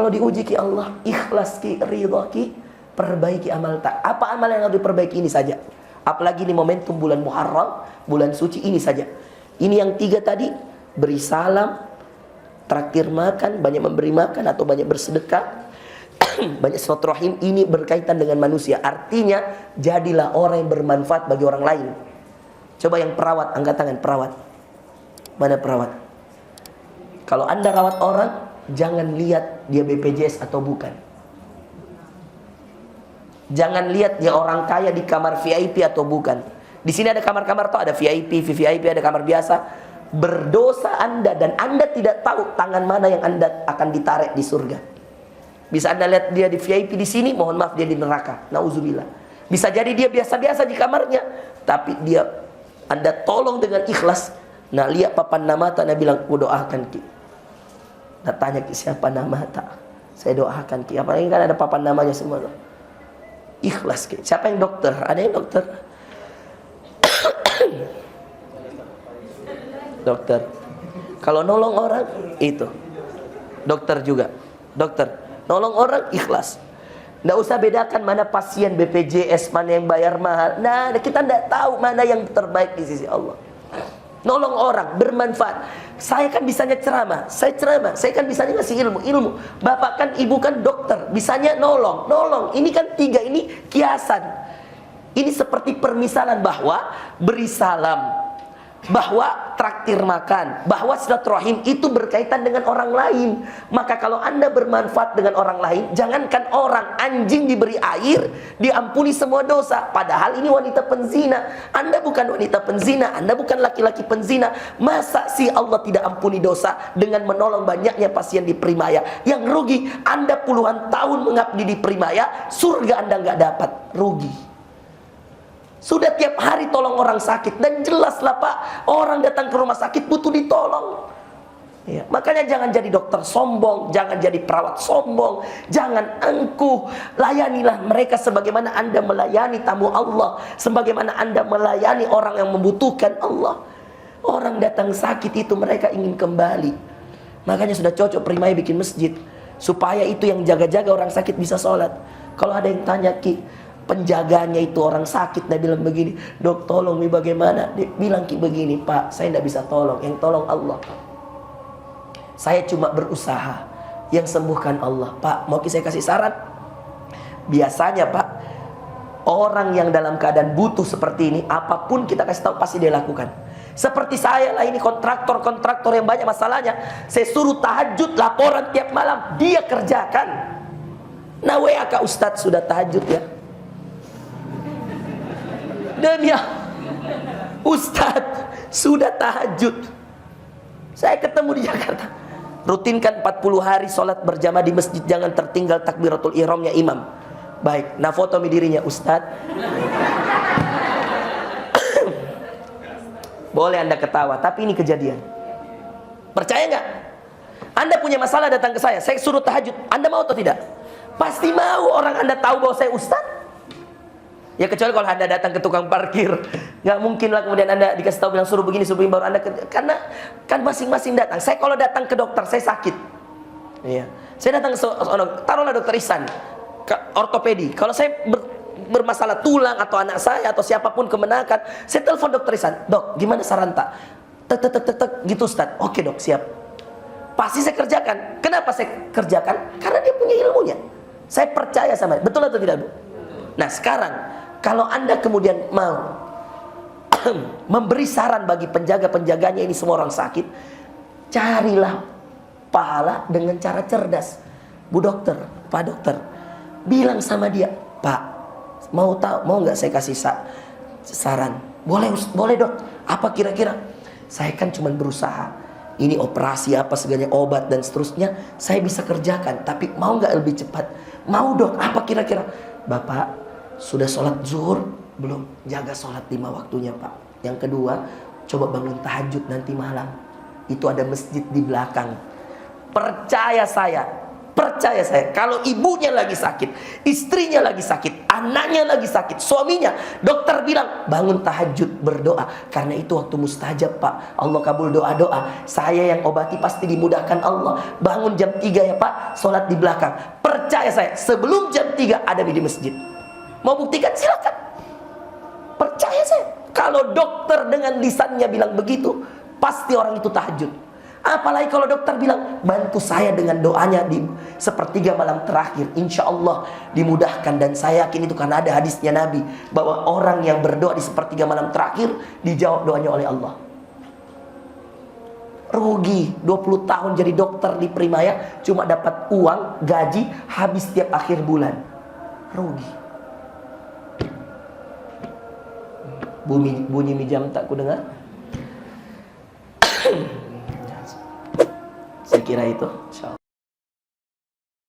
kalau diuji ki Allah, ikhlas ki, ridha ki, perbaiki amal tak. Apa amal yang harus diperbaiki? Ini saja. Apalagi ini momentum bulan Muharram, bulan suci, ini saja. Ini yang 3 tadi, beri salam, traktir makan, banyak memberi makan atau banyak bersedekah, banyak silaturahim. Ini berkaitan dengan manusia. Artinya jadilah orang yang bermanfaat bagi orang lain. Coba yang perawat, angkat tangan perawat. Mana perawat? Kalau Anda rawat orang, jangan lihat dia BPJS atau bukan. Jangan lihat dia orang kaya di kamar VIP atau bukan. Di sini ada kamar-kamar tuh, ada VIP, VVIP, ada kamar biasa. Berdosa Anda dan Anda tidak tahu tangan mana yang Anda akan ditarik di surga. Bisa Anda lihat dia di VIP di sini, mohon maaf dia di neraka. Nauzubillah. Bisa jadi dia biasa-biasa di kamarnya, tapi dia Anda tolong dengan ikhlas. Nah, lihat papan nama tak, Anda bilang, "Ku doakan ki." Nah, tanya ki, siapa nama tak? Saya doakan ki. Apalagi kan ada papan namanya semua. Ikhlas ki. Siapa yang dokter? Ada yang dokter? Dokter. Kalau nolong orang itu dokter juga. Dokter. Nolong orang ikhlas. Nggak usah bedakan mana pasien BPJS, mana yang bayar mahal. Nah, kita nggak tahu mana yang terbaik di sisi Allah. Nolong orang, bermanfaat. Saya kan bisanya ceramah, saya kan bisanya ngasih ilmu. Bapak kan, ibu kan dokter, bisanya nolong. Ini kan 3, ini kiasan. Ini seperti permisalan bahwa beri salam, bahwa traktir makan, bahwa silaturahim itu berkaitan dengan orang lain. Maka kalau Anda bermanfaat dengan orang lain, jangankan orang, anjing diberi air, diampuni semua dosa. Padahal ini wanita penzina. Anda bukan wanita penzina, Anda bukan laki-laki penzina. Masa sih Allah tidak ampuni dosa dengan menolong banyaknya pasien di Primaya? Yang rugi, Anda puluhan tahun mengabdi di Primaya, surga Anda nggak dapat, rugi. Sudah tiap hari tolong orang sakit. Dan jelaslah Pak, orang datang ke rumah sakit butuh ditolong. Ya, makanya jangan jadi dokter sombong, jangan jadi perawat sombong, jangan angkuh. Layanilah mereka sebagaimana Anda melayani tamu Allah, sebagaimana Anda melayani orang yang membutuhkan Allah. Orang datang sakit itu mereka ingin kembali. Makanya sudah cocok Primaya bikin masjid, supaya itu yang jaga-jaga orang sakit bisa sholat. Kalau ada yang tanya, Ki, penjaganya itu orang sakit, dia bilang begini, "Dok tolong nih bagaimana?" Dia bilang, "Ki begini Pak, saya tidak bisa tolong, yang tolong Allah Pak. Saya cuma berusaha, yang sembuhkan Allah Pak." Mau saya kasih saran? Biasanya Pak, orang yang dalam keadaan butuh seperti ini, apapun kita kasih tahu pasti dia lakukan. Seperti saya lah, ini kontraktor yang banyak masalahnya. Saya suruh tahajud, laporan tiap malam, dia kerjakan. Nah, WA Kak Ustadz sudah tahajud ya. Dan ya, Ustadz sudah tahajud. Saya ketemu di Jakarta. Rutinkan 40 hari sholat berjamaah di masjid, jangan tertinggal takbiratul ihramnya imam. Baik, nah foto dirinya, Ustadz. Boleh Anda ketawa, tapi ini kejadian. Percaya nggak? Anda punya masalah datang ke saya suruh tahajud, Anda mau atau tidak? Pasti mau. Orang Anda tahu bahwa saya Ustadz. Ya kecuali kalau Anda datang ke tukang parkir, nggak mungkin lah kemudian Anda dikasih tahu bilang suruh begini baru Anda karena kan masing-masing datang. Saya kalau datang ke dokter, saya sakit. Iya. Saya datang ke taruhlah dokter Ihsan, ke ortopedi. Kalau saya bermasalah tulang atau anak saya atau siapapun kemenakan, saya telepon dokter Ihsan, "Dok, gimana saran tak?" Tek gitu Ustaz. "Oke dok, siap." Pasti saya kerjakan. Kenapa saya kerjakan? Karena dia punya ilmunya. Saya percaya sama dia. Betul atau tidak, Bu? Nah sekarang, kalau Anda kemudian mau memberi saran bagi penjaga-penjaganya ini semua orang sakit, carilah pahala dengan cara cerdas. Bu dokter, Pak dokter, bilang sama dia, "Pak, mau nggak saya kasih saran?" Boleh dok. Apa kira-kira? "Saya kan cuma berusaha. Ini operasi apa segalanya, obat dan seterusnya, saya bisa kerjakan. Tapi mau nggak lebih cepat?" "Mau dok." "Apa kira-kira?" "Bapak sudah sholat zuhur belum? Jaga sholat 5 waktunya Pak. Yang kedua, coba bangun tahajud nanti malam. Itu ada masjid di belakang." Percaya saya, kalau ibunya lagi sakit, istrinya lagi sakit, anaknya lagi sakit, suaminya. Dokter bilang, bangun tahajud, berdoa. Karena itu waktu mustajab Pak, Allah kabul doa-doa. Saya yang obati pasti dimudahkan Allah. Bangun jam 3 ya Pak, sholat di belakang. Percaya saya, sebelum jam 3 ada di masjid. Mau buktikan silakan. Percaya saya, kalau dokter dengan lisannya bilang begitu, pasti orang itu tahajud. Apalagi kalau dokter bilang, bantu saya dengan doanya di sepertiga malam terakhir, insya Allah dimudahkan. Dan saya yakin itu karena ada hadisnya Nabi, bahwa orang yang berdoa di sepertiga malam terakhir, dijawab doanya oleh Allah. Rugi 20 tahun jadi dokter di Primaya, cuma dapat uang, gaji, habis tiap akhir bulan. Rugi. Bunyi jam tak ku dengar. Saya kira itu, insya Allah.